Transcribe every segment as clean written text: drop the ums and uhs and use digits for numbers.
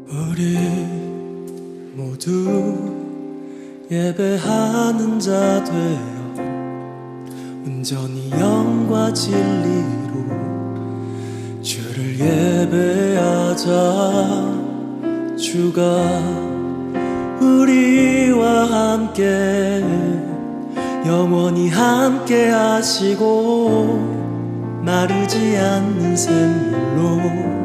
우리 모두 예배하는 자 되어 온전히 영과 진리로 주를 예배하자. 주가 우리와 함께 영원히 함께 하시고 마르지 않는 샘물로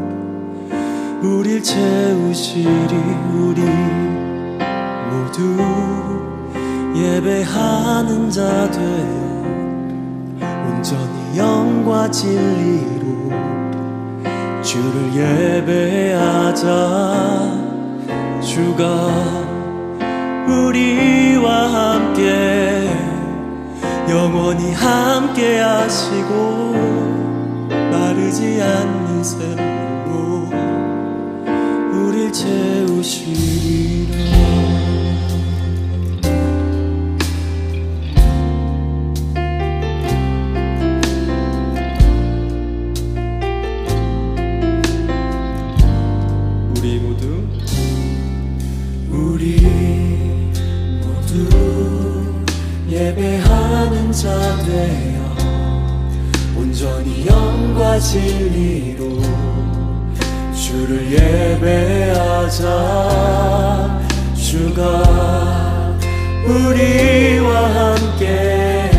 우릴 채우시리. 우리 모두 예배하는 자 되어 온전히 영과 진리로 주를 예배하자. 주가 우리와 함께 영원히 함께 하시고 마르지 않는 샘물로 우릴 채우시리라. 우리 모두 예배하는 자 되어 온전히 영과 진리로 주를 예배하자. 주가 우리와 함께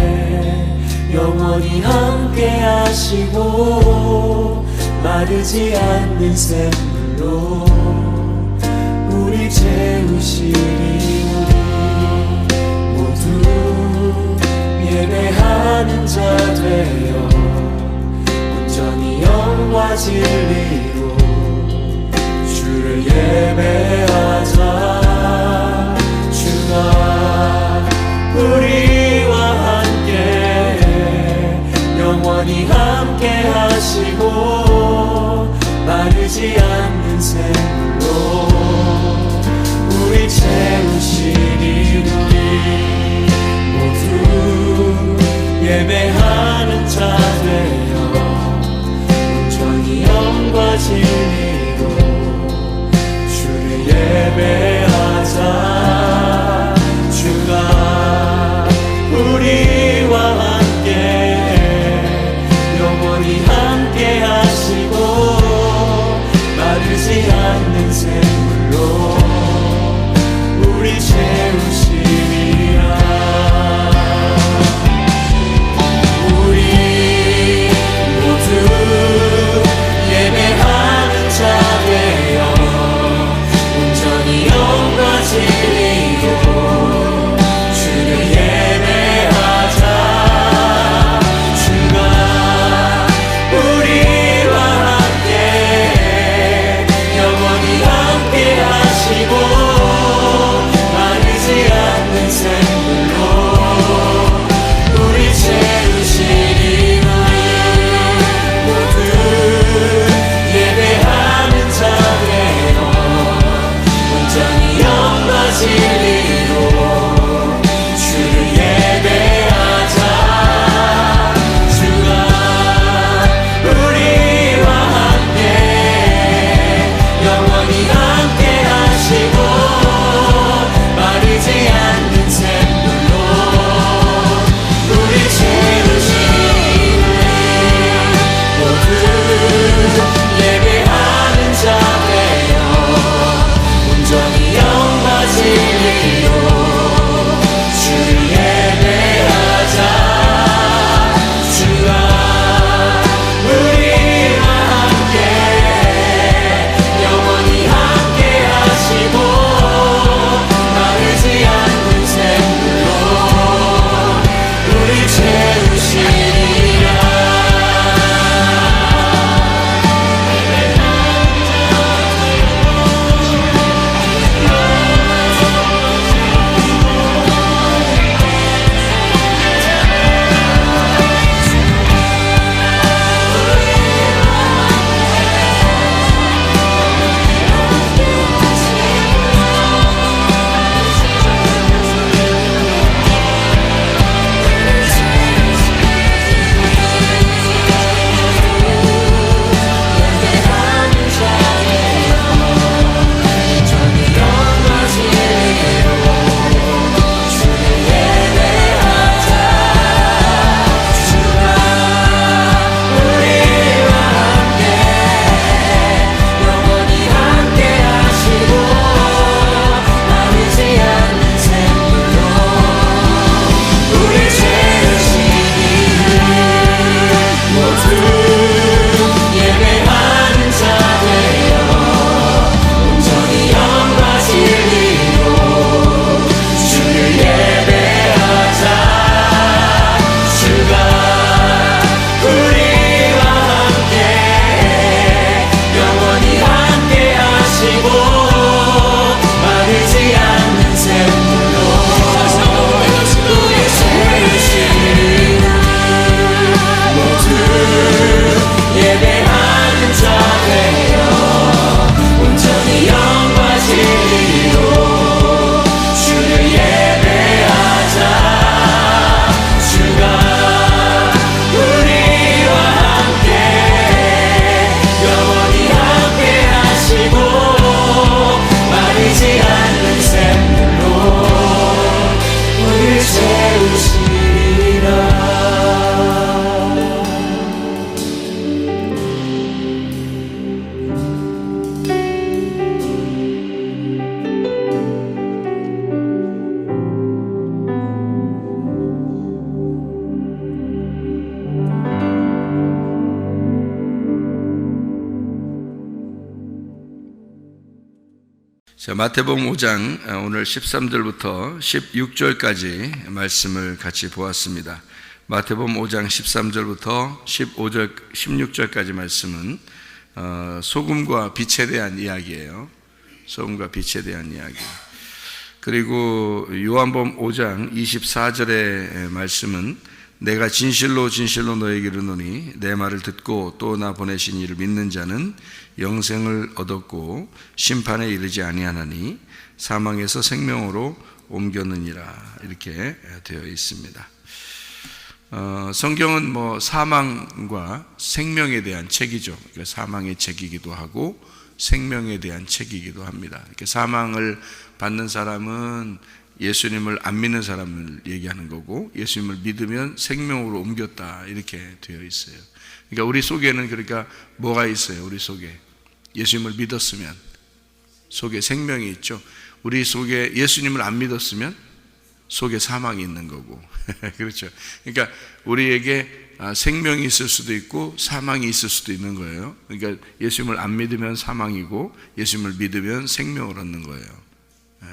영원히 함께 하시고 마르지 않는 샘물로 우리 채우시리. 우리 모두 예배하는 자 되어 온전히 영과 진리로 주를 예배하자. 주가 우리와 함께 영원히 함께 하시고 마르지 않는 샘물로 우리 채우시리. 우리 모두 예배하는 자 되어 온전히 영과 진리로 주를 자, 마태복음 5장 오늘 13절부터 16절까지 말씀을 같이 보았습니다. 마태복음 5장 13절부터 15절, 16절까지 말씀은 소금과 빛에 대한 이야기예요. 소금과 빛에 대한 이야기. 그리고 요한복음 5장 24절의 말씀은 내가 진실로 진실로 너에게 이르노니 내 말을 듣고 또 나 보내신 이를 믿는 자는 영생을 얻었고 심판에 이르지 아니하나니 사망에서 생명으로 옮겼느니라, 이렇게 되어 있습니다. 성경은 뭐 사망과 생명에 대한 책이죠. 그러니까 사망의 책이기도 하고 생명에 대한 책이기도 합니다. 이렇게 사망을 받는 사람은 예수님을 안 믿는 사람을 얘기하는 거고, 예수님을 믿으면 생명으로 옮겼다, 이렇게 되어 있어요. 그러니까 우리 속에는 그러니까 뭐가 있어요? 우리 속에 예수님을 믿었으면 속에 생명이 있죠. 우리 속에 예수님을 안 믿었으면 속에 사망이 있는 거고 그렇죠. 그러니까 우리에게 생명이 있을 수도 있고 사망이 있을 수도 있는 거예요. 그러니까 예수님을 안 믿으면 사망이고 예수님을 믿으면 생명을 얻는 거예요.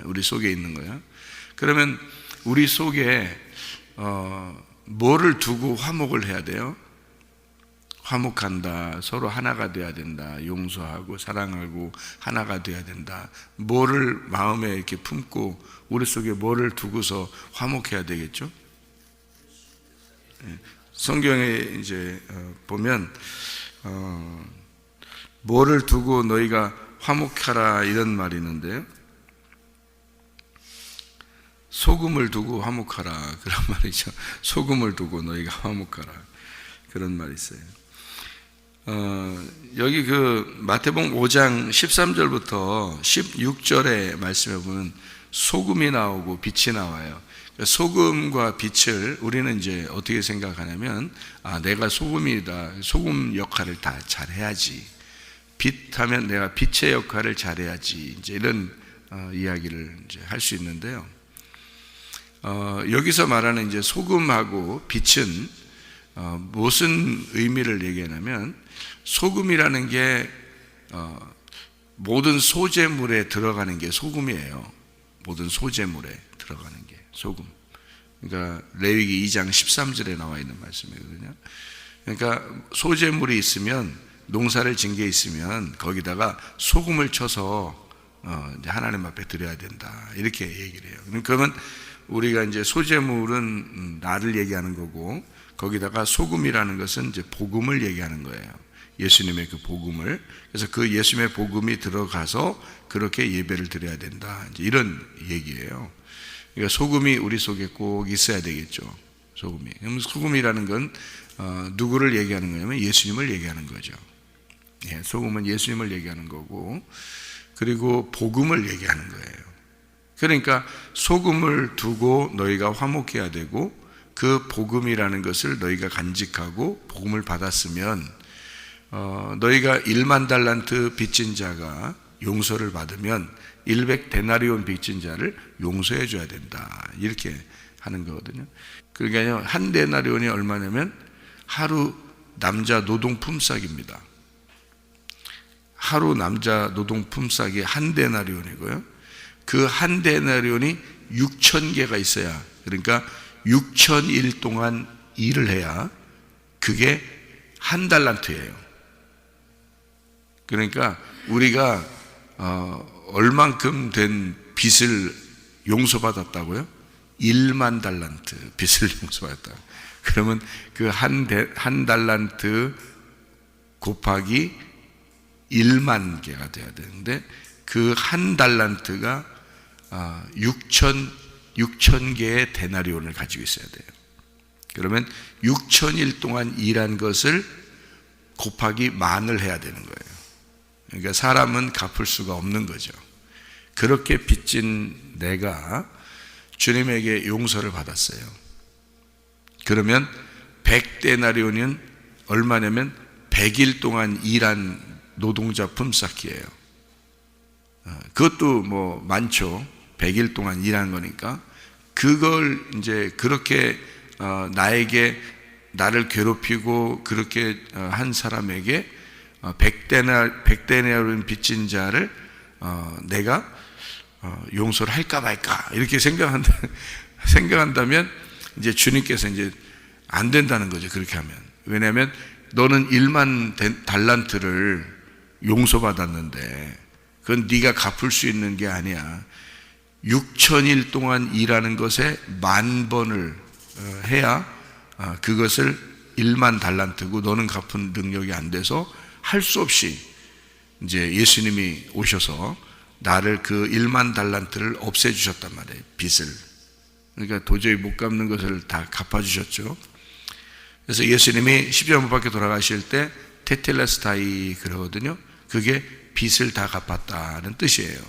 우리 속에 있는 거예요. 그러면 우리 속에 뭐를 두고 화목을 해야 돼요? 화목한다, 서로 하나가 돼야 된다, 용서하고 사랑하고 하나가 돼야 된다. 뭐를 마음에 이렇게 품고 우리 속에 뭐를 두고서 화목해야 되겠죠? 성경에 이제 보면 뭐를 두고 너희가 화목하라, 이런 말이 있는데요. 소금을 두고 화목하라, 그런 말이죠. 소금을 두고 너희가 화목하라, 그런 말이 있어요. 여기 그 마태복음 5장 13절부터 16절의 말씀에 보면 소금이 나오고 빛이 나와요. 소금과 빛을 우리는 이제 어떻게 생각하냐면, 내가 소금이다, 소금 역할을 다 잘해야지, 빛하면 내가 빛의 역할을 잘해야지, 이제 이런 이야기를 이제 할 수 있는데요. 여기서 말하는 이제 소금하고 빛은 무슨 의미를 얘기하냐면, 소금이라는 게 모든 소재물에 들어가는 게 소금이에요. 모든 소재물에 들어가는 게 소금. 그러니까 레위기 2장 13절에 나와 있는 말씀이거든요. 그러니까 소재물이 있으면, 농사를 진 게 있으면 거기다가 소금을 쳐서 하나님 앞에 드려야 된다, 이렇게 얘기를 해요. 그러면 우리가 이제 소재물은 나를 얘기하는 거고, 거기다가 소금이라는 것은 이제 복음을 얘기하는 거예요. 예수님의 그 복음을. 그래서 그 예수님의 복음이 들어가서 그렇게 예배를 드려야 된다, 이제 이런 얘기예요. 그러니까 소금이 우리 속에 꼭 있어야 되겠죠. 소금이. 그럼 소금이라는 건 누구를 얘기하는 거냐면 예수님을 얘기하는 거죠. 예, 소금은 예수님을 얘기하는 거고, 그리고 복음을 얘기하는 거예요. 그러니까 소금을 두고 너희가 화목해야 되고, 그 복음이라는 것을 너희가 간직하고 복음을 받았으면 너희가 1만 달란트 빚진 자가 용서를 받으면 100데나리온 빚진 자를 용서해 줘야 된다, 이렇게 하는 거거든요. 그러니까 한 데나리온이 얼마냐면 하루 남자 노동 품삯입니다. 하루 남자 노동 품삯이 한 데나리온이고요. 그 한 데나리온이 6,000개가 있어야, 그러니까 6,000일 동안 일을 해야 그게 한 달란트예요. 그러니까 우리가 얼만큼 된 빚을 용서받았다고요? 1만 달란트 빚을 용서받았다. 그러면 그 한 달란트 곱하기 1만 개가 돼야 되는데, 그 한 달란트가 6천 개의 데나리온을 가지고 있어야 돼요. 그러면 6,000일 동안 일한 것을 곱하기 만을 해야 되는 거예요. 그러니까 사람은 갚을 수가 없는 거죠. 그렇게 빚진 내가 주님에게 용서를 받았어요. 그러면 100데나리온은 얼마냐면 100일 동안 일한 노동자 품삯이에요. 그것도 뭐 많죠. 100일 동안 일한 거니까. 그걸 이제 그렇게 나를 괴롭히고 그렇게 한 사람에게 100데나리온 빚진 자를 내가 용서를 할까 말까 이렇게 생각한다면 이제 주님께서 이제 안 된다는 거죠. 그렇게 하면. 왜냐하면 너는 1만 달란트를 용서받았는데 그건 네가 갚을 수 있는 게 아니야. 6,000일 동안 일하는 것에 10,000번을 해야 그것을 1만 달란트고 너는 갚은 능력이 안 돼서 할 수 없이 이제 예수님이 오셔서 나를 그 1만 달란트를 없애주셨단 말이에요. 빚을. 그러니까 도저히 못 갚는 것을 다 갚아주셨죠. 그래서 예수님이 십자가 못 박혀 돌아가실 때 테텔레스타이 그러거든요. 그게 빚을 다 갚았다는 뜻이에요.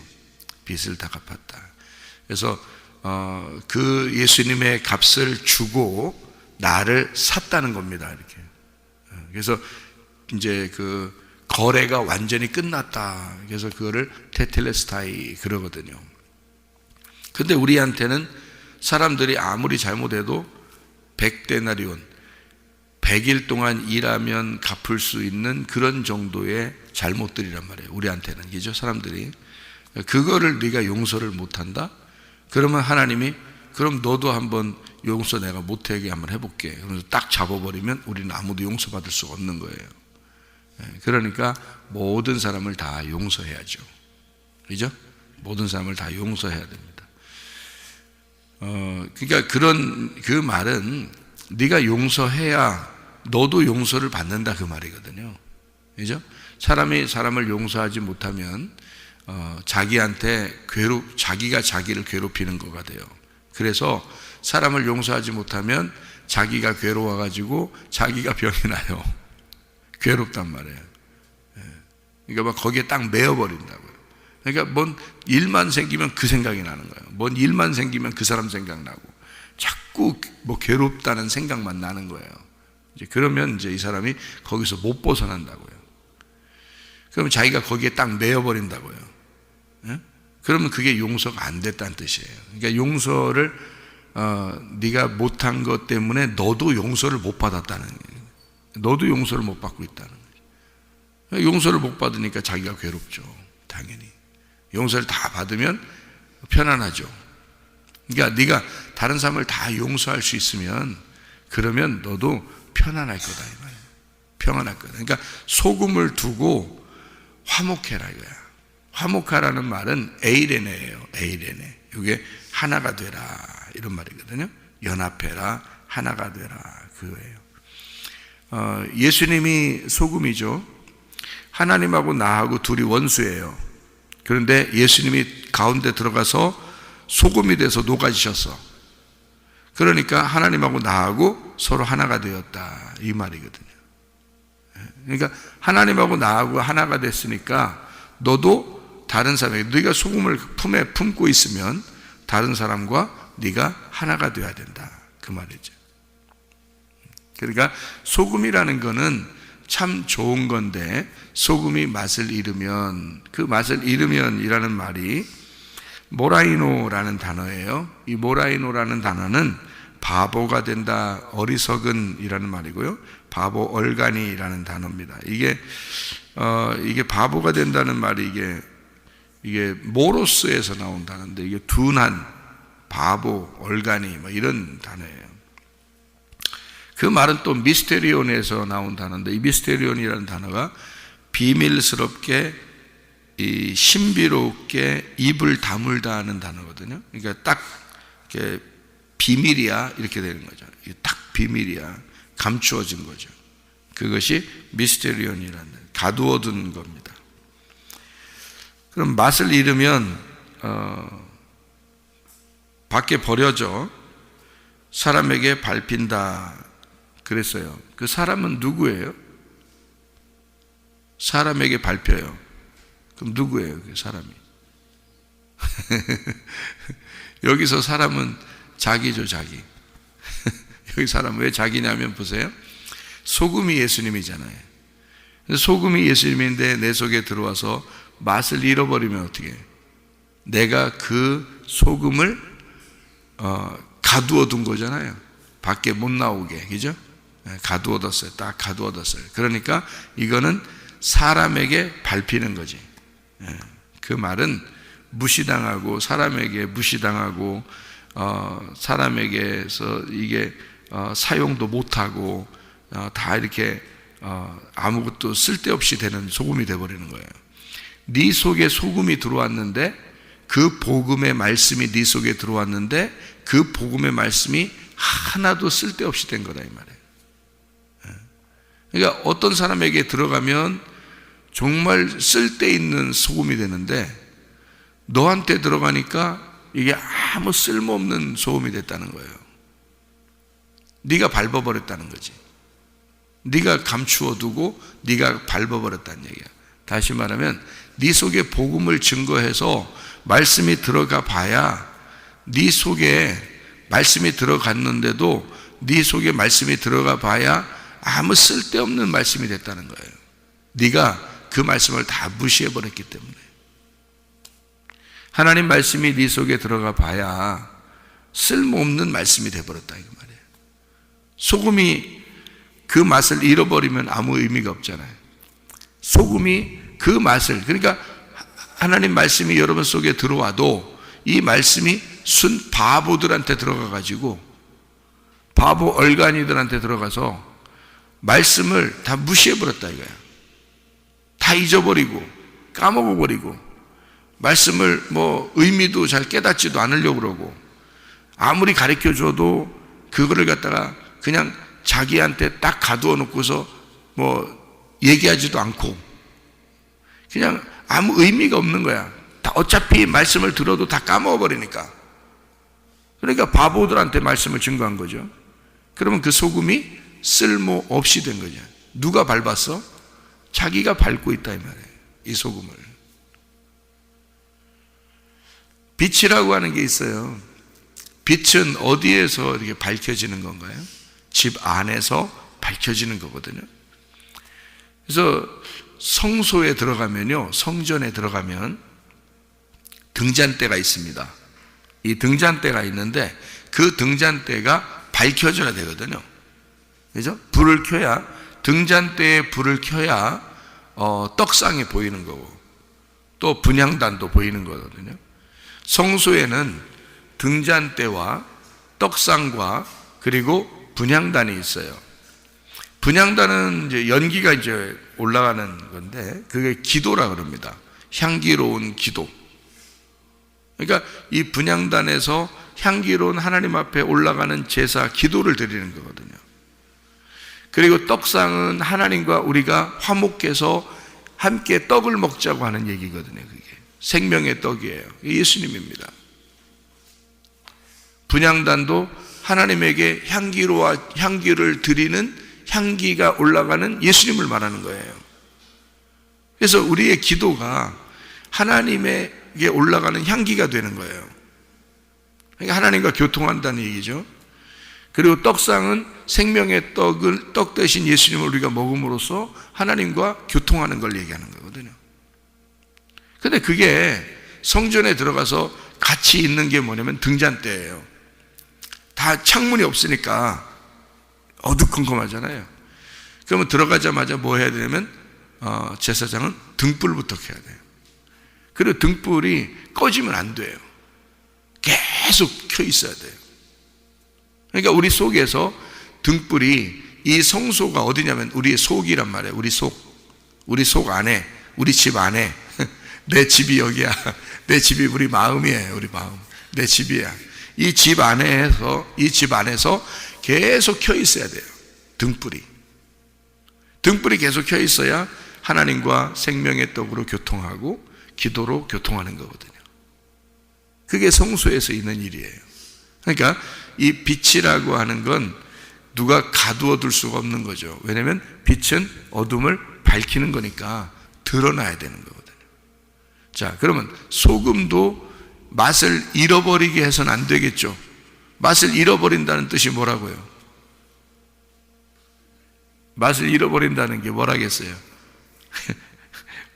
빚을 다 갚았다. 그래서 그 예수님의 값을 주고 나를 샀다는 겁니다. 이렇게. 그래서 이제 그 거래가 완전히 끝났다. 그래서 그거를 테텔레스타이 그러거든요. 근데 우리한테는 사람들이 아무리 잘못해도 100데나리온 100일 동안 일하면 갚을 수 있는 그런 정도의 잘못들이란 말이에요. 우리한테는. 그죠? 사람들이. 그거를 네가 용서를 못한다? 그러면 하나님이 그럼 너도 한번 용서 내가 못하게 한번 해볼게. 그래서 딱 잡아버리면 우리는 아무도 용서받을 수 없는 거예요. 그러니까 모든 사람을 다 용서해야죠. 그죠? 모든 사람을 다 용서해야 됩니다. 그러니까 그 말은 네가 용서해야 너도 용서를 받는다 그 말이거든요. 그죠? 사람이 사람을 용서하지 못하면 자기한테 자기가 자기를 괴롭히는 거가 돼요. 그래서 사람을 용서하지 못하면 자기가 괴로워가지고 자기가 병이 나요. 괴롭단 말이에요. 그러니까 막 거기에 딱 매여버린다고요. 그러니까 뭔 일만 생기면 그 생각이 나는 거예요. 뭔 일만 생기면 그 사람 생각나고 자꾸 뭐 괴롭다는 생각만 나는 거예요. 이제 그러면 이제 이 사람이 거기서 못 벗어난다고요. 그러면 자기가 거기에 딱 매여버린다고요. 그러면 그게 용서가 안 됐다는 뜻이에요. 그러니까 용서를 네가 못한 것 때문에 너도 용서를 못 받았다는 거예요. 너도 용서를 못 받고 있다는 거예요. 용서를 못 받으니까 자기가 괴롭죠. 당연히. 용서를 다 받으면 편안하죠. 그러니까 네가 다른 사람을 다 용서할 수 있으면 그러면 너도 편안할 거다 이 말이에요. 평안할 거다. 그러니까 소금을 두고 화목해라 이거야. 화목하라는 말은 에이레네예요. 에이레네. 이게 하나가 되라 이런 말이거든요. 연합해라, 하나가 되라 그거예요. 예수님이 소금이죠. 하나님하고 나하고 둘이 원수예요. 그런데 예수님이 가운데 들어가서 소금이 돼서 녹아지셨어. 그러니까 하나님하고 나하고 서로 하나가 되었다 이 말이거든요. 그러니까 하나님하고 나하고 하나가 됐으니까 너도 다른 사람에게 네가 소금을 품에 품고 있으면 다른 사람과 네가 하나가 되어야 된다 그 말이죠. 그러니까 소금이라는 거는 참 좋은 건데 소금이 맛을 잃으면 그 맛을 잃으면이라는 말이 모라이노라는 단어예요. 이 모라이노라는 단어는 바보가 된다, 어리석은이라는 말이고요. 바보 얼간이라는 단어입니다. 이게 바보가 된다는 말이 이게 모로스에서 나온 단어인데 이게 둔한, 바보, 얼간이 뭐 이런 단어예요. 그 말은 또 미스테리온에서 나온 단어인데 이 미스테리온이라는 단어가 비밀스럽게 이 신비롭게 입을 다물다 하는 단어거든요. 그러니까 딱 이렇게 비밀이야 이렇게 되는 거죠. 딱 비밀이야 감추어진 거죠. 그것이 미스테리온이라는 가두어둔 겁니다. 그럼 맛을 잃으면 밖에 버려져 사람에게 밟힌다 그랬어요. 그 사람은 누구예요? 사람에게 밟혀요. 그럼 누구예요? 그 사람이? 여기서 사람은 자기죠, 자기. 여기 사람 왜 자기냐면 보세요. 소금이 예수님이잖아요. 소금이 예수님인데 내 속에 들어와서 맛을 잃어버리면 어떻게 해? 내가 그 소금을 가두어 둔 거잖아요. 밖에 못 나오게, 그죠? 가두어뒀어요. 딱 가두어뒀어요. 그러니까 이거는 사람에게 밟히는 거지. 그 말은 무시당하고 사람에게 무시당하고 사람에게서 이게 사용도 못하고 다 이렇게 아무것도 쓸데없이 되는 소금이 되어버리는 거예요. 네 속에 소금이 들어왔는데 그 복음의 말씀이 네 속에 들어왔는데 그 복음의 말씀이 하나도 쓸데없이 된 거다 이 말이에요. 그러니까 어떤 사람에게 들어가면 정말 쓸데있는 소금이 되는데 너한테 들어가니까 이게 아무 쓸모없는 소금이 됐다는 거예요. 네가 밟아버렸다는 거지. 네가 감추어두고 네가 밟아버렸다는 얘기야. 다시 말하면 네 속에 복음을 증거해서 말씀이 들어가 봐야 네 속에 말씀이 들어갔는데도 네 속에 말씀이 들어가 봐야 아무 쓸데없는 말씀이 됐다는 거예요. 네가 그 말씀을 다 무시해버렸기 때문에. 하나님 말씀이 네 속에 들어가 봐야 쓸모없는 말씀이 돼버렸다 이거 말이에요. 소금이 그 맛을 잃어버리면 아무 의미가 없잖아요. 소금이 그 맛을, 그러니까 하나님 말씀이 여러분 속에 들어와도 이 말씀이 순 바보들한테 들어가가지고 바보 얼간이들한테 들어가서 말씀을 다 무시해버렸다 이거야. 다 잊어버리고 까먹어버리고 말씀을 의미도 잘 깨닫지도 않으려고 그러고 아무리 가르쳐줘도 그거를 갖다가 그냥 자기한테 딱 가두어 놓고서 얘기하지도 않고 그냥 아무 의미가 없는 거야. 다 어차피 말씀을 들어도 다 까먹어버리니까. 그러니까 바보들한테 말씀을 증거한 거죠. 그러면 그 소금이 쓸모없이 된 거죠. 누가 밟았어? 자기가 밟고 있다 이 말이에요. 이 소금을. 빛이라고 하는 게 있어요. 빛은 어디에서 이렇게 밝혀지는 건가요? 집 안에서 밝혀지는 거거든요. 그래서 성소에 들어가면요, 성전에 들어가면 등잔대가 있습니다. 이 등잔대가 있는데 그 등잔대가 밝혀져야 되거든요. 그죠? 불을 켜야, 등잔대에 불을 켜야 떡상이 보이는 거고 또 분향단도 보이는 거거든요. 성소에는 등잔대와 떡상과 그리고 분향단이 있어요. 분향단은 이제 연기가 이제 올라가는 건데 그게 기도라 그럽니다. 향기로운 기도. 그러니까 이 분향단에서 향기로운 하나님 앞에 올라가는 제사, 기도를 드리는 거거든요. 그리고 떡상은 하나님과 우리가 화목해서 함께 떡을 먹자고 하는 얘기거든요. 그게 생명의 떡이에요. 예수님입니다. 분향단도 하나님에게 향기를 드리는 향기가 올라가는 예수님을 말하는 거예요. 그래서 우리의 기도가 하나님에게 올라가는 향기가 되는 거예요. 그러니까 하나님과 교통한다는 얘기죠. 그리고 떡상은 생명의 떡 대신 예수님을 우리가 먹음으로써 하나님과 교통하는 걸 얘기하는 거거든요. 근데 그게 성전에 들어가서 같이 있는 게 뭐냐면 등잔대예요. 다 창문이 없으니까 어두컴컴하잖아요. 그러면 들어가자마자 뭐 해야 되냐면 제사장은 등불부터 켜야 돼요. 그리고 등불이 꺼지면 안 돼요. 계속 켜 있어야 돼요. 그러니까 우리 속에서 등불이, 이 성소가 어디냐면 우리의 속이란 말이에요. 우리 속 안에, 우리 집 안에. 내 집이 여기야. 내 집이 우리 마음이에요. 우리 마음. 내 집이야. 이 집 안에서 계속 켜 있어야 돼요. 등불이 계속 켜 있어야 하나님과 생명의 떡으로 교통하고 기도로 교통하는 거거든요. 그게 성소에서 있는 일이에요. 그러니까 이 빛이라고 하는 건 누가 가두어 둘 수가 없는 거죠. 왜냐하면 빛은 어둠을 밝히는 거니까 드러나야 되는 거거든요. 자, 그러면 소금도 맛을 잃어버리게 해서는 안 되겠죠. 맛을 잃어버린다는 뜻이 뭐라고요? 맛을 잃어버린다는 게 뭐라겠어요?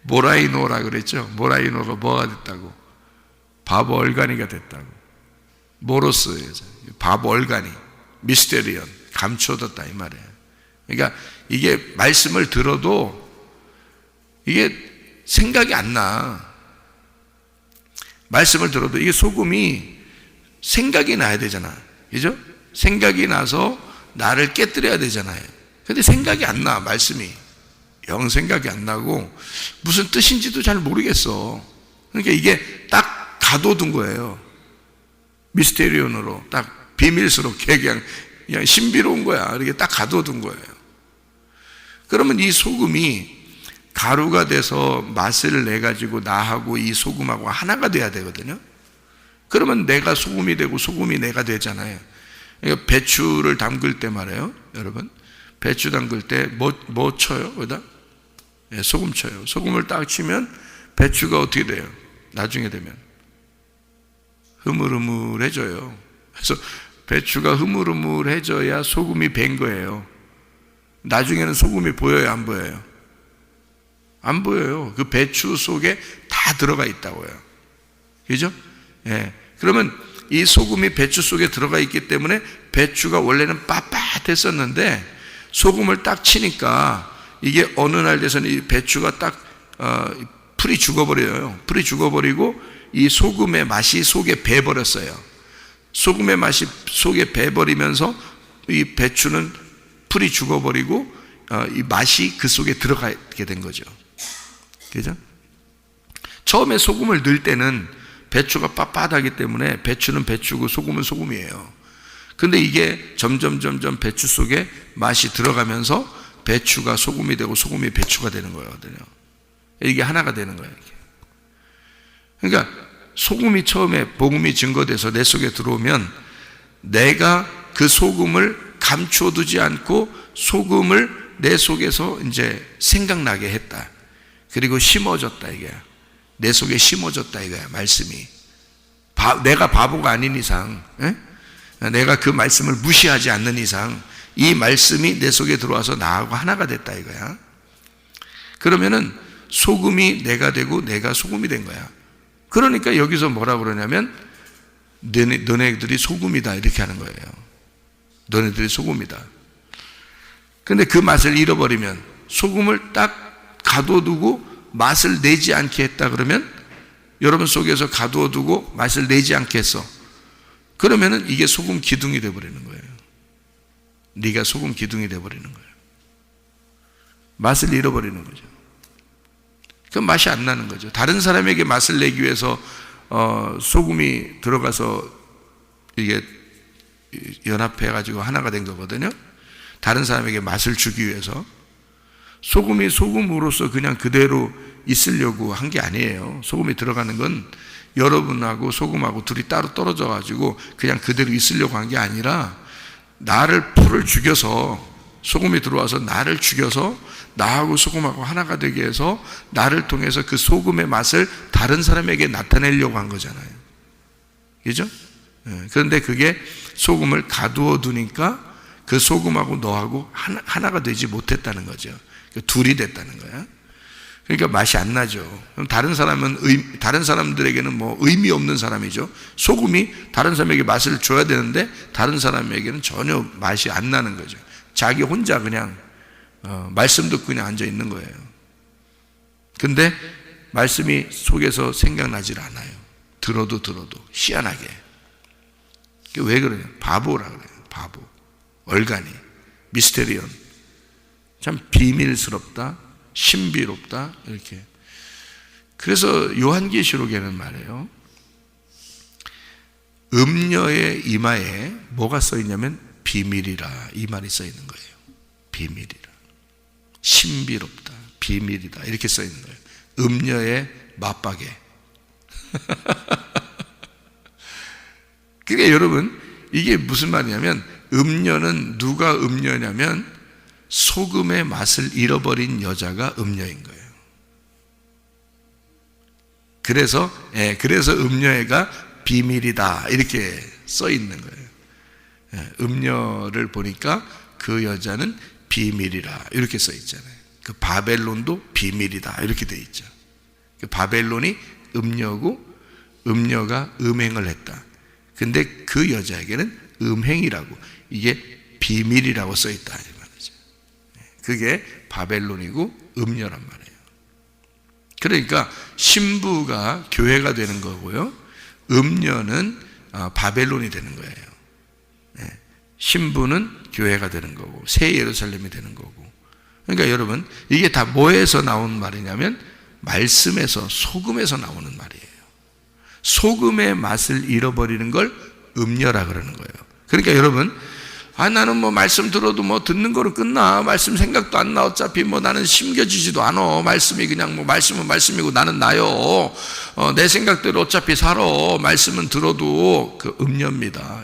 모라이노라 그랬죠. 모라이노가 뭐가 됐다고? 바보 얼간이가 됐다고. 모로스예요. 바보 얼간이, 미스테리언, 감춰뒀다 이 말이에요. 그러니까 이게 말씀을 들어도 이게 생각이 안 나. 말씀을 들어도 이게 소금이 생각이 나야 되잖아. 그죠? 생각이 나서 나를 깨뜨려야 되잖아요. 근데 생각이 안 나, 말씀이. 영 생각이 안 나고 무슨 뜻인지도 잘 모르겠어. 그러니까 이게 딱 가둬둔 거예요. 미스테리온으로 딱 비밀스럽게 그냥 신비로운 거야. 이렇게 딱 가둬둔 거예요. 그러면 이 소금이 가루가 돼서 맛을 내 가지고 나하고 이 소금하고 하나가 돼야 되거든요. 그러면 내가 소금이 되고 소금이 내가 되잖아요. 그러니까 배추를 담글 때 말이에요, 여러분. 배추 담글 때 뭐 쳐요? 거기다? 예, 소금 쳐요. 소금을 딱 치면 배추가 어떻게 돼요? 나중에 되면 흐물흐물해져요. 그래서 배추가 흐물흐물해져야 소금이 밴 거예요. 나중에는 소금이 보여요, 안 보여요? 안 보여요. 그 배추 속에 다 들어가 있다고요. 그죠? 예. 그러면 이 소금이 배추 속에 들어가 있기 때문에 배추가 원래는 빳빳했었는데 소금을 딱 치니까 이게 어느 날 돼서는 이 배추가 딱 풀이 죽어버려요. 풀이 죽어버리고 이 소금의 맛이 속에 배버렸어요. 소금의 맛이 속에 배버리면서 이 배추는 풀이 죽어버리고 이 맛이 그 속에 들어가게 된 거죠. 그죠? 처음에 소금을 넣을 때는 배추가 빳빳하기 때문에 배추는 배추고 소금은 소금이에요. 근데 이게 점점 배추 속에 맛이 들어가면서 배추가 소금이 되고 소금이 배추가 되는 거거든요. 이게 하나가 되는 거예요. 이게. 그러니까 소금이 처음에 복음이 증거돼서 내 속에 들어오면 내가 그 소금을 감춰두지 않고 소금을 내 속에서 이제 생각나게 했다. 그리고 심어졌다 이게. 내 속에 심어졌다 이거야, 말씀이. 내가 바보가 아닌 이상, 내가 그 말씀을 무시하지 않는 이상 이 말씀이 내 속에 들어와서 나하고 하나가 됐다 이거야. 그러면은 소금이 내가 되고 내가 소금이 된 거야. 그러니까 여기서 뭐라 그러냐면 너네들이 소금이다 이렇게 하는 거예요. 너네들이 소금이다. 근데 그 맛을 잃어버리면, 소금을 딱 가둬두고 맛을 내지 않게 했다 그러면, 여러분 속에서 가두어두고 맛을 내지 않게 했어. 그러면은 이게 소금 기둥이 되어버리는 거예요. 네가 소금 기둥이 되어버리는 거예요. 맛을 잃어버리는 거죠. 그럼 맛이 안 나는 거죠. 다른 사람에게 맛을 내기 위해서 소금이 들어가서 이게 연합해가지고 하나가 된 거거든요. 다른 사람에게 맛을 주기 위해서. 소금이 소금으로서 그냥 그대로 있으려고 한 게 아니에요. 소금이 들어가는 건 여러분하고 소금하고 둘이 따로 떨어져 가지고 그냥 그대로 있으려고 한 게 아니라, 풀을 죽여서, 소금이 들어와서 나를 죽여서 나하고 소금하고 하나가 되게 해서 나를 통해서 그 소금의 맛을 다른 사람에게 나타내려고 한 거잖아요. 그죠? 그런데 그게 소금을 가두어 두니까 그 소금하고 너하고 하나가 되지 못했다는 거죠. 둘이 됐다는 거야. 그러니까 맛이 안 나죠. 그럼 다른 사람들에게는 뭐 의미 없는 사람이죠. 소금이 다른 사람에게 맛을 줘야 되는데 다른 사람에게는 전혀 맛이 안 나는 거죠. 자기 혼자 그냥 말씀 듣고 그냥 앉아 있는 거예요. 근데 말씀이 속에서 생각나질 않아요. 들어도 희한하게. 왜 그러냐? 바보라 그래요. 바보. 얼간이. 미스테리온. 참 비밀스럽다, 신비롭다 이렇게. 그래서 요한계시록에는 말이에요, 음녀의 이마에 뭐가 써 있냐면 비밀이라 이 말이 써 있는 거예요. 비밀이라, 신비롭다, 비밀이다 이렇게 써 있는 거예요. 음녀의 맞박에. 그러니까 여러분, 이게 무슨 말이냐면, 음녀는 누가 음녀냐면 소금의 맛을 잃어버린 여자가 음녀인 거예요. 그래서 음녀애가 비밀이다 이렇게 써 있는 거예요. 음녀를 보니까 그 여자는 비밀이라 이렇게 써 있잖아요. 그 바벨론도 비밀이다 이렇게 돼 있죠. 그 바벨론이 음녀고 음녀가 음행을 했다. 근데 그 여자에게는 음행이라고, 이게 비밀이라고 써 있다 이 말이죠. 그게 바벨론이고 음녀란 말이에요. 그러니까 신부가 교회가 되는 거고요, 음녀는 바벨론이 되는 거예요. 신부는 교회가 되는 거고 새 예루살렘이 되는 거고. 그러니까 여러분, 이게 다 뭐에서 나온 말이냐면 말씀에서, 소금에서 나오는 말이에요. 소금의 맛을 잃어버리는 걸 음녀라 그러는 거예요. 그러니까 여러분, 나는 뭐 말씀 들어도 뭐 듣는 거로 끝나, 말씀 생각도 안 나, 어차피 뭐 나는 심겨지지도 않아, 말씀이 그냥 뭐 말씀은 말씀이고 나는 나요, 내 생각대로 어차피 살아, 말씀은 들어도, 그 음녀입니다.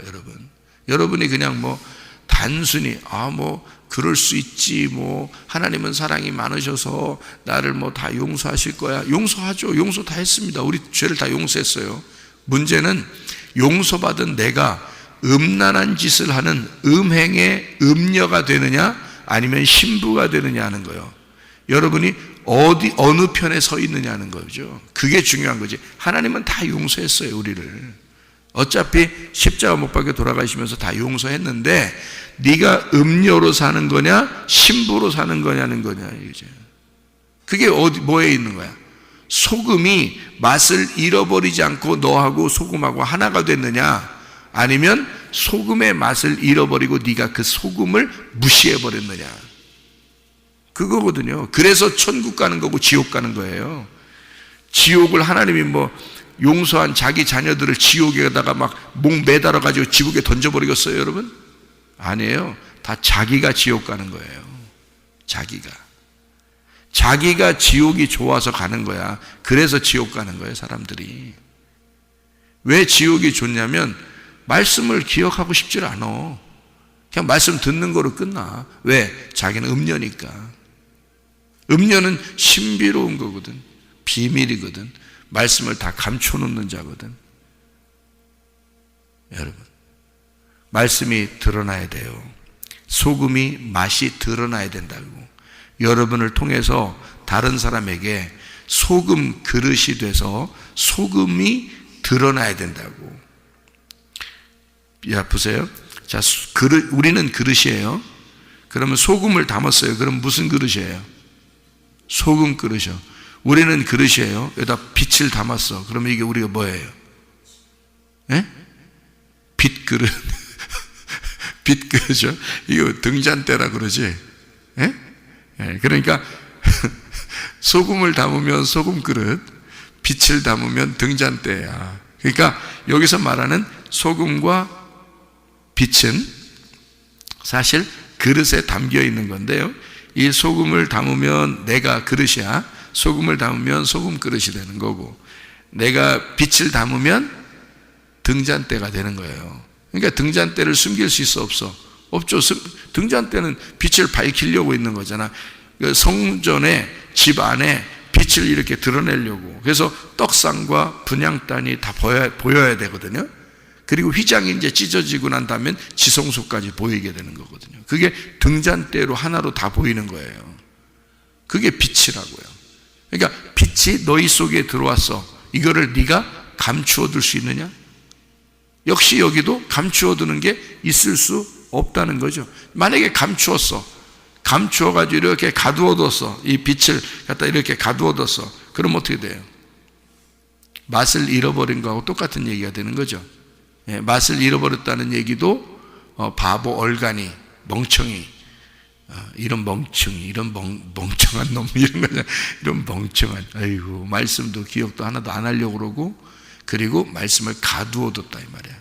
여러분이 그냥 뭐 단순히 뭐 그럴 수 있지, 뭐 하나님은 사랑이 많으셔서 나를 뭐 다 용서하실 거야. 용서하죠. 용서 다 했습니다. 우리 죄를 다 용서했어요. 문제는 용서받은 내가 음란한 짓을 하는 음행의 음녀가 되느냐 아니면 신부가 되느냐 하는 거예요. 여러분이 어느 편에 서 있느냐는 거죠. 그게 중요한 거지. 하나님은 다 용서했어요, 우리를. 어차피 십자가 못 박혀 돌아가시면서 다 용서했는데 네가 음녀로 사는 거냐 신부로 사는 거냐는 거냐 이제. 그게 뭐에 있는 거야? 소금이 맛을 잃어버리지 않고 너하고 소금하고 하나가 됐느냐, 아니면 소금의 맛을 잃어버리고 네가 그 소금을 무시해버렸느냐, 그거거든요. 그래서 천국 가는 거고 지옥 가는 거예요. 지옥을 하나님이 뭐 용서한 자기 자녀들을 지옥에다가 막 목 매달아 가지고 지옥에 던져버리겠어요, 여러분? 아니에요. 다 자기가 지옥 가는 거예요. 자기가 지옥이 좋아서 가는 거야. 그래서 지옥 가는 거예요, 사람들이. 왜 지옥이 좋냐면 말씀을 기억하고 싶지 않아. 그냥 말씀 듣는 거로 끝나. 왜? 자기는 음녀니까. 음녀는 신비로운 거거든. 비밀이거든. 말씀을 다 감춰놓는 자거든. 여러분, 말씀이 드러나야 돼요. 소금이 맛이 드러나야 된다고. 여러분을 통해서 다른 사람에게 소금 그릇이 돼서 소금이 드러나야 된다고. 야, 보세요. 자, 우리는 그릇이에요. 그러면 소금을 담았어요. 그럼 무슨 그릇이에요? 소금 그릇이요. 우리는 그릇이에요. 여기다 빛을 담았어. 그러면 이게 우리가 뭐예요? 빛 그릇. 빛 그릇이요. 이거 등잔대라 그러지. 그러니까 소금을 담으면 소금 그릇, 빛을 담으면 등잔대야. 그러니까 여기서 말하는 소금과 빛은 사실 그릇에 담겨 있는 건데요, 이 소금을 담으면 내가 그릇이야. 소금을 담으면 소금 그릇이 되는 거고, 내가 빛을 담으면 등잔대가 되는 거예요. 그러니까 등잔대를 숨길 수 있어, 없어? 없죠. 등잔대는 빛을 밝히려고 있는 거잖아. 성전에, 집 안에 빛을 이렇게 드러내려고. 그래서 떡상과 분향단이 다 보여야 되거든요. 그리고 휘장이 이제 찢어지고 난 다음에 지성소까지 보이게 되는 거거든요. 그게 등잔대로 하나로 다 보이는 거예요. 그게 빛이라고요. 그러니까 빛이 너희 속에 들어왔어. 이거를 네가 감추어 둘 수 있느냐? 역시 여기도 감추어 두는 게 있을 수 없다는 거죠. 만약에 감추었어. 감추어가지고 이렇게 가두어 뒀어. 이 빛을 갖다 이렇게 가두어 뒀어. 그럼 어떻게 돼요? 맛을 잃어버린 거하고 똑같은 얘기가 되는 거죠. 맛을 잃어버렸다는 얘기도 바보, 얼간이, 멍청이, 이런 멍청이, 이런 멍청한 놈, 이런 거냐, 이런 멍청한, 아이고, 말씀도 기억도 하나도 안 하려고 그러고, 그리고 말씀을 가두어 뒀다 이 말이야.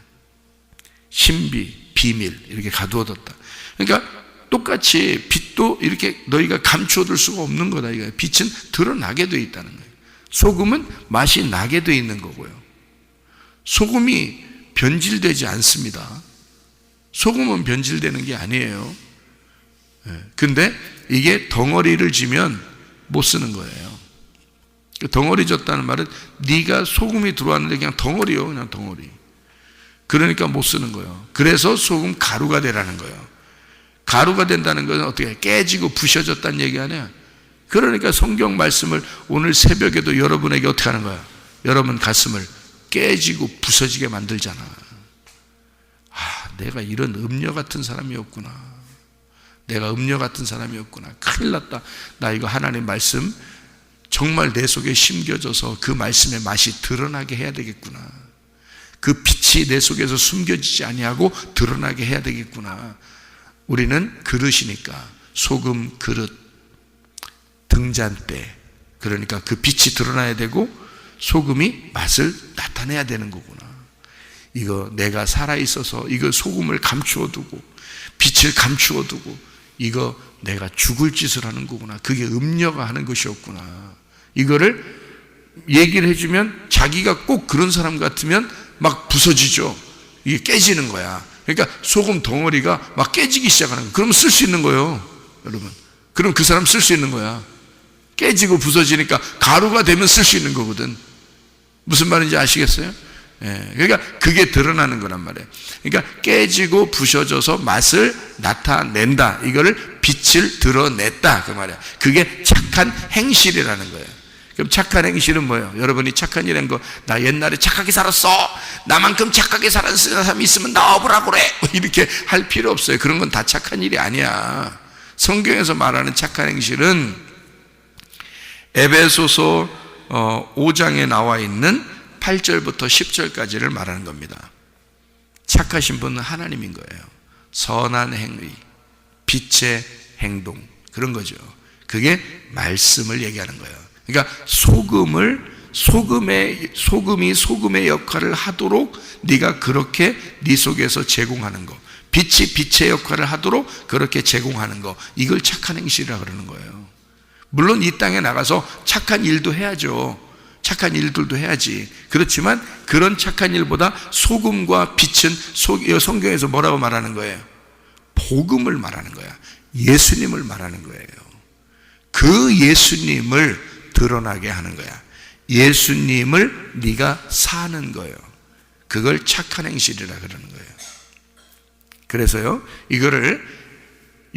신비, 비밀 이렇게 가두어 뒀다. 그러니까 똑같이 빛도 이렇게 너희가 감추어 둘 수가 없는 거다. 이거야. 빛은 드러나게 돼 있다는 거예요. 소금은 맛이 나게 돼 있는 거고요. 소금이 변질되지 않습니다. 소금은 변질되는 게 아니에요. 근데 이게 덩어리를 지면 못 쓰는 거예요. 덩어리 졌다는 말은 네가 소금이 들어왔는데 그냥 덩어리요, 그냥 덩어리. 그러니까 못 쓰는 거예요. 그래서 소금 가루가 되라는 거예요. 가루가 된다는 것은 어떻게 깨지고 부셔졌다는 얘기 아니야. 그러니까 성경 말씀을 오늘 새벽에도 여러분에게 어떻게 하는 거야? 여러분 가슴을 깨지고 부서지게 만들잖아. 내가 이런 음녀 같은 사람이었구나. 내가 음녀 같은 사람이었구나. 큰일 났다. 나 이거 하나님 말씀 정말 내 속에 심겨져서 그 말씀의 맛이 드러나게 해야 되겠구나. 그 빛이 내 속에서 숨겨지지 아니하고 드러나게 해야 되겠구나. 우리는 그릇이니까 소금 그릇, 등잔대, 그러니까 그 빛이 드러나야 되고 소금이 맛을 나타내야 되는 거구나. 이거 내가 살아있어서 이거 소금을 감추어 두고 빛을 감추어 두고 이거 내가 죽을 짓을 하는 거구나. 그게 음녀가 하는 것이었구나. 이거를 얘기를 해주면 자기가 꼭 그런 사람 같으면 막 부서지죠. 이게 깨지는 거야. 그러니까 소금 덩어리가 막 깨지기 시작하는 거야. 그러면 쓸 수 있는 거예요, 여러분. 그럼 그 사람 쓸 수 있는 거야. 깨지고 부서지니까 가루가 되면 쓸 수 있는 거거든. 무슨 말인지 아시겠어요? 예, 그러니까 그게 드러나는 거란 말이에요. 그러니까 깨지고 부셔져서 맛을 나타낸다. 이거를 빛을 드러냈다. 그 말이야. 그게 착한 행실이라는 거예요. 그럼 착한 행실은 뭐예요? 여러분이 착한 일 한 거, 나 옛날에 착하게 살았어. 나만큼 착하게 살았는 사람이 있으면 나와보라고 그래. 이렇게 할 필요 없어요. 그런 건 다 착한 일이 아니야. 성경에서 말하는 착한 행실은 에베소서 5장에 나와 있는 8절부터 10절까지를 말하는 겁니다. 착하신 분은 하나님인 거예요. 선한 행위, 빛의 행동, 그런 거죠. 그게 말씀을 얘기하는 거예요. 그러니까 소금이 소금의 역할을 하도록 네가 그렇게 네 속에서 제공하는 거, 빛이 빛의 역할을 하도록 그렇게 제공하는 거, 이걸 착한 행실이라 그러는 거예요. 물론 이 땅에 나가서 착한 일도 해야죠. 착한 일들도 해야지. 그렇지만 그런 착한 일보다 소금과 빛은 성경에서 뭐라고 말하는 거예요? 복음을 말하는 거야. 예수님을 말하는 거예요. 그 예수님을 드러나게 하는 거야. 예수님을 네가 사는 거예요. 그걸 착한 행실이라 그러는 거예요. 그래서요, 이거를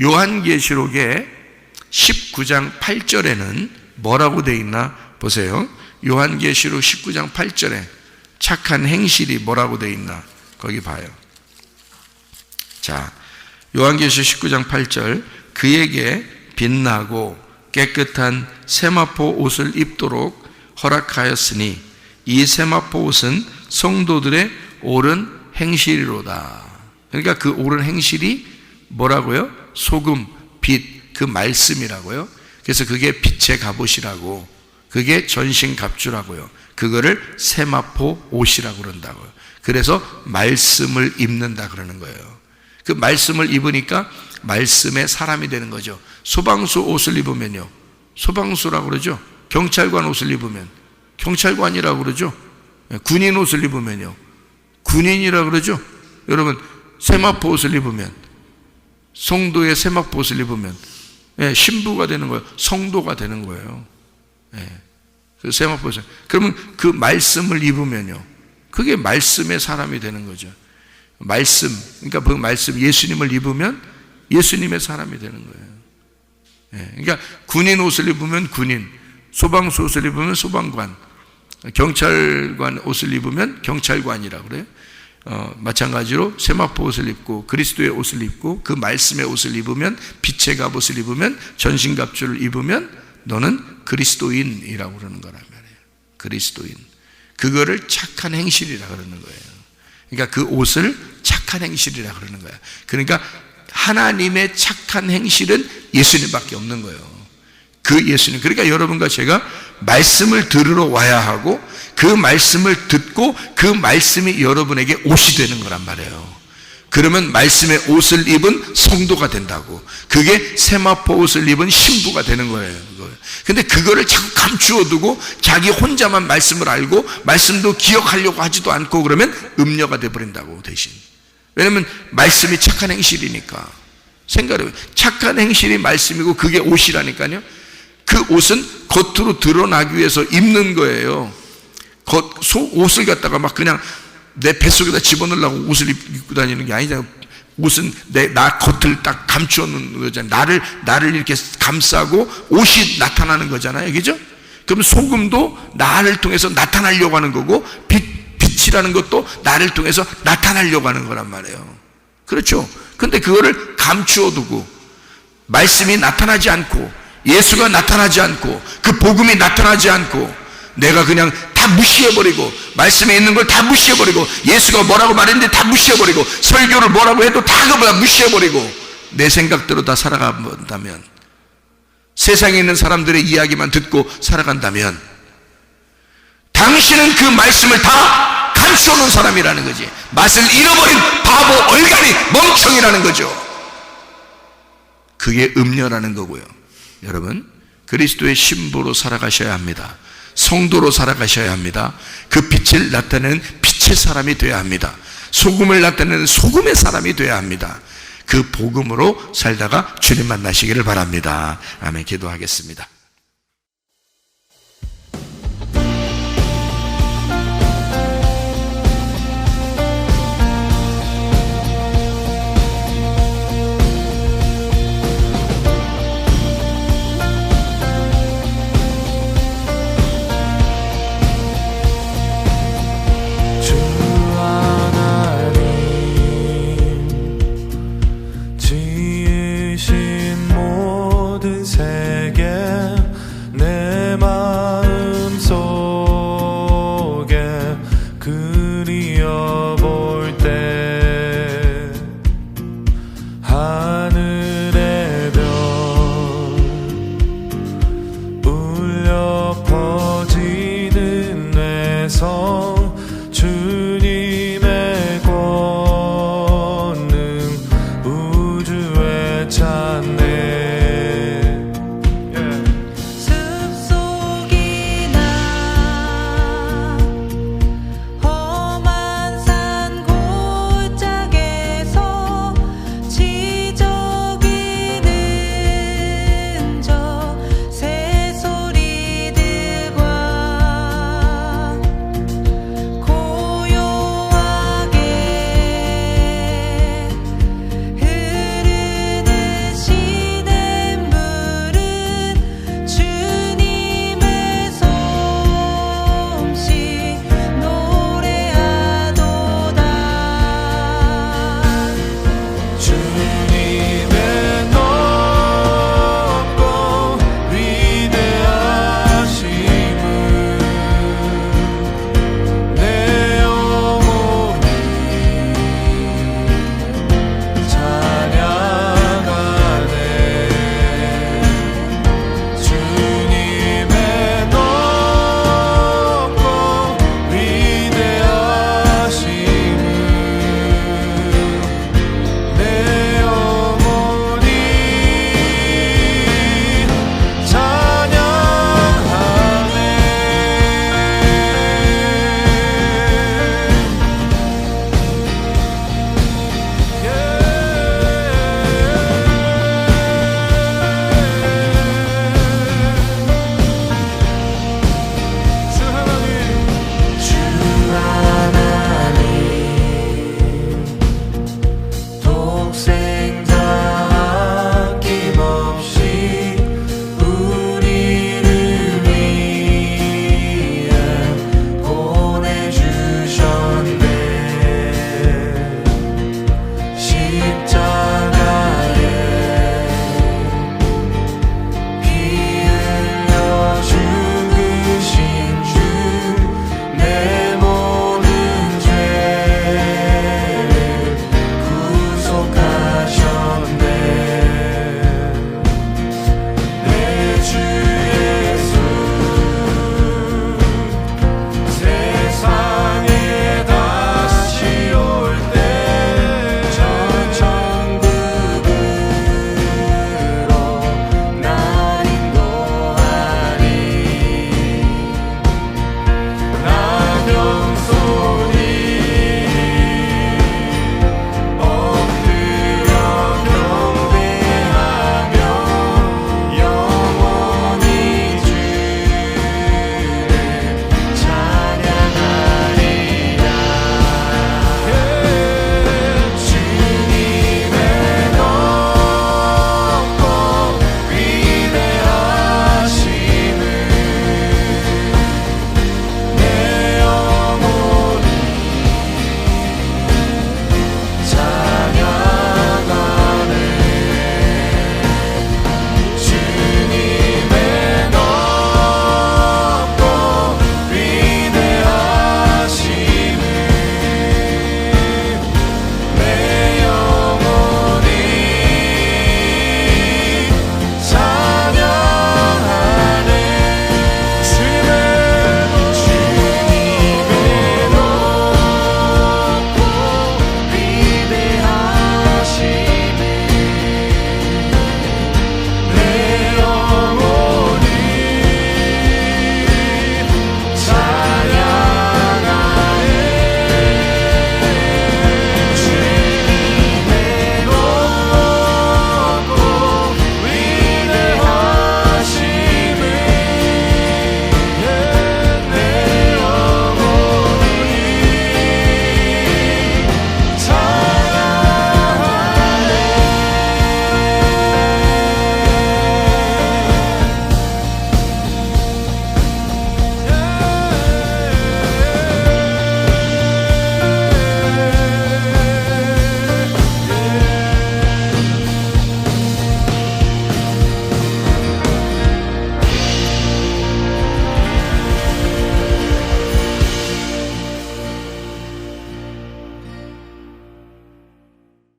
요한계시록의 19장 8절에는 뭐라고 되어 있나 보세요. 요한계시록 19장 8절에 착한 행실이 뭐라고 되어 있나 거기 봐요. 자, 요한계시록 19장 8절, 그에게 빛나고 깨끗한 세마포 옷을 입도록 허락하였으니 이 세마포 옷은 성도들의 옳은 행실이로다. 그러니까 그 옳은 행실이 뭐라고요? 소금, 빛, 그 말씀이라고요. 그래서 그게 빛의 갑옷이라고, 그게 전신갑주라고요. 그거를 세마포 옷이라고 그런다고요. 그래서 말씀을 입는다 그러는 거예요. 그 말씀을 입으니까 말씀의 사람이 되는 거죠. 소방수 옷을 입으면요, 소방수라고 그러죠. 경찰관 옷을 입으면 경찰관이라고 그러죠. 군인 옷을 입으면요, 군인이라고 그러죠. 여러분, 세마포 옷을 입으면, 성도의 세마포 옷을 입으면 신부가 되는 거예요. 성도가 되는 거예요. 그 세마포 옷을. 그러면 그 말씀을 입으면요, 그게 말씀의 사람이 되는 거죠. 말씀, 그러니까 그 말씀, 예수님을 입으면 예수님의 사람이 되는 거예요. 그러니까 군인 옷을 입으면 군인, 소방수 옷을 입으면 소방관, 경찰관 옷을 입으면 경찰관이라고 그래요. 마찬가지로 세마포 옷을 입고 그리스도의 옷을 입고 그 말씀의 옷을 입으면, 빛의 갑옷을 입으면, 전신갑주를 입으면 너는 그리스도인이라고 그러는 거란 말이에요. 그리스도인. 그거를 착한 행실이라 그러는 거예요. 그러니까 그 옷을 착한 행실이라 그러는 거예요. 그러니까 하나님의 착한 행실은 예수님밖에 없는 거예요. 그 예수님. 그러니까 여러분과 제가 말씀을 들으러 와야 하고 그 말씀을 듣고 그 말씀이 여러분에게 옷이 되는 거란 말이에요. 그러면 말씀의 옷을 입은 성도가 된다고. 그게 세마포 옷을 입은 신부가 되는 거예요. 근데 그거를 자꾸 감추어 두고 자기 혼자만 말씀을 알고 말씀도 기억하려고 하지도 않고 그러면 음녀가 되어버린다고. 대신 왜냐면 말씀이 착한 행실이니까. 생각해요. 착한 행실이 말씀이고 그게 옷이라니까요. 그 옷은 겉으로 드러나기 위해서 입는 거예요. 옷을 갖다가 막 그냥 내 뱃속에다 집어넣으려고 옷을 입고 다니는 게 아니잖아요. 옷은 나 겉을 딱 감추는 거잖아요. 나를 이렇게 감싸고 옷이 나타나는 거잖아요. 그죠? 그럼 소금도 나를 통해서 나타나려고 하는 거고, 빛이라는 것도 나를 통해서 나타나려고 하는 거란 말이에요. 그렇죠? 근데 그거를 감추어 두고 말씀이 나타나지 않고 예수가 나타나지 않고 그 복음이 나타나지 않고 내가 그냥 다 무시해버리고 말씀에 있는 걸 다 무시해버리고 예수가 뭐라고 말했는데 다 무시해버리고 설교를 뭐라고 해도 다 무시해버리고 내 생각대로 다 살아간다면, 세상에 있는 사람들의 이야기만 듣고 살아간다면 당신은 그 말씀을 다 감추어놓은 사람이라는 거지. 맛을 잃어버린 바보, 얼갈이, 멍청이라는 거죠. 그게 음녀라는 거고요. 여러분, 그리스도의 신부로 살아가셔야 합니다. 성도로 살아가셔야 합니다. 그 빛을 나타내는 빛의 사람이 되어야 합니다. 소금을 나타내는 소금의 사람이 되어야 합니다. 그 복음으로 살다가 주님 만나시기를 바랍니다. 아멘. 기도하겠습니다. 내 마음 속에 그리